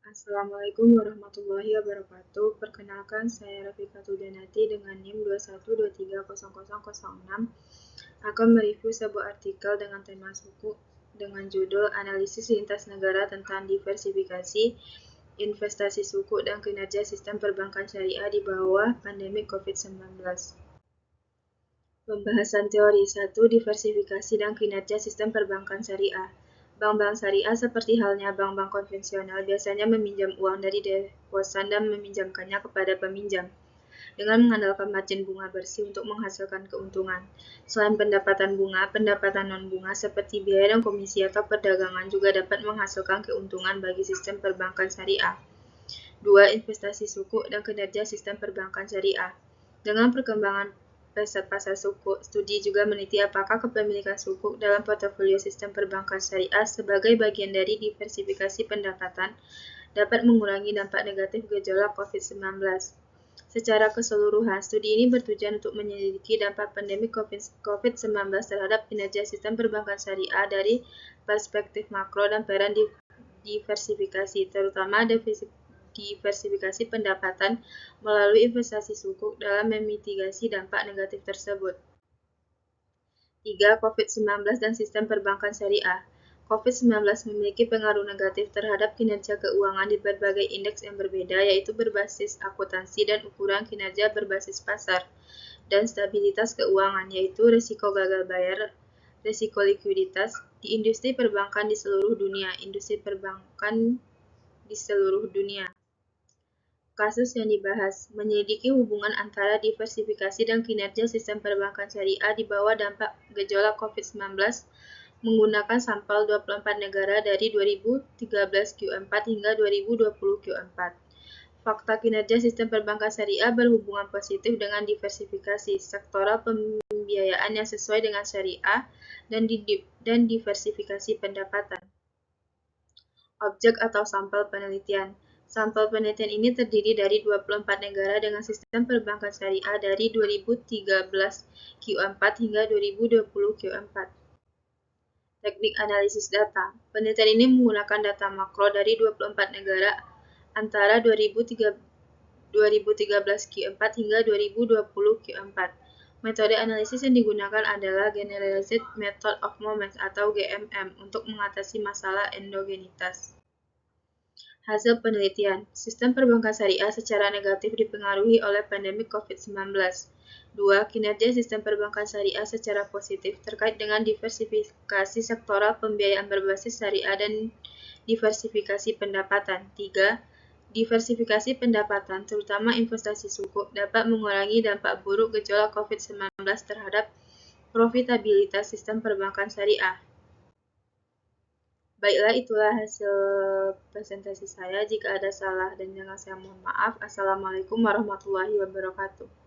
Assalamualaikum warahmatullahi wabarakatuh. Perkenalkan, saya Rafiqatul Janati dengan NIM 21230006 akan mereview sebuah artikel dengan tema suku dengan judul Analisis Lintas Negara tentang Diversifikasi Investasi Suku dan Kinerja Sistem Perbankan Syariah di bawah pandemi COVID-19. Pembahasan teori 1. Diversifikasi dan kinerja sistem perbankan syariah. Bank-bank syariah seperti halnya bank-bank konvensional biasanya meminjam uang dari deposan dan meminjamkannya kepada peminjam dengan mengandalkan margin bunga bersih untuk menghasilkan keuntungan. Selain pendapatan bunga, pendapatan non-bunga seperti biaya dan komisi atau perdagangan juga dapat menghasilkan keuntungan bagi sistem perbankan syariah. 2. Investasi sukuk dan kinerja sistem perbankan syariah. Dengan perkembangan pasar sukuk, studi juga meneliti apakah kepemilikan sukuk dalam portofolio sistem perbankan syariah sebagai bagian dari diversifikasi pendapatan dapat mengurangi dampak negatif gejolak COVID-19. Secara keseluruhan, studi ini bertujuan untuk menyelidiki dampak pandemi COVID-19 terhadap kinerja sistem perbankan syariah dari perspektif makro dan peran diversifikasi, terutama diversifikasi pendapatan melalui investasi sukuk dalam memitigasi dampak negatif tersebut. 3. COVID-19 dan sistem perbankan syariah. COVID-19 memiliki pengaruh negatif terhadap kinerja keuangan di berbagai indeks yang berbeda, yaitu berbasis akuntansi dan ukuran kinerja berbasis pasar, dan stabilitas keuangan, yaitu risiko gagal bayar, risiko likuiditas, di industri perbankan di seluruh dunia. Kasus yang dibahas menyelidiki hubungan antara diversifikasi dan kinerja sistem perbankan syariah di bawah dampak gejolak COVID-19 menggunakan sampel 24 negara dari 2013 Q4 hingga 2020 Q4. Fakta kinerja sistem perbankan syariah berhubungan positif dengan diversifikasi sektoral pembiayaan yang sesuai dengan syariah dan diversifikasi pendapatan. Objek atau sampel penelitian. Sampel penelitian ini terdiri dari 24 negara dengan sistem perbankan syariah dari 2013 Q4 hingga 2020 Q4. Teknik analisis data. Penelitian ini menggunakan data makro dari 24 negara antara 2013 Q4 hingga 2020 Q4. Metode analisis yang digunakan adalah Generalized Method of Moments atau GMM untuk mengatasi masalah endogenitas. Hasil penelitian, sistem perbankan syariah secara negatif dipengaruhi oleh pandemi COVID-19. 2. Kinerja sistem perbankan syariah secara positif terkait dengan diversifikasi sektoral pembiayaan berbasis syariah dan diversifikasi pendapatan. 3. Diversifikasi pendapatan, terutama investasi sukuk, dapat mengurangi dampak buruk gejolak COVID-19 terhadap profitabilitas sistem perbankan syariah. Baiklah, itulah hasil presentasi saya. Jika ada salah dan jangan saya mohon maaf. Assalamualaikum warahmatullahi wabarakatuh.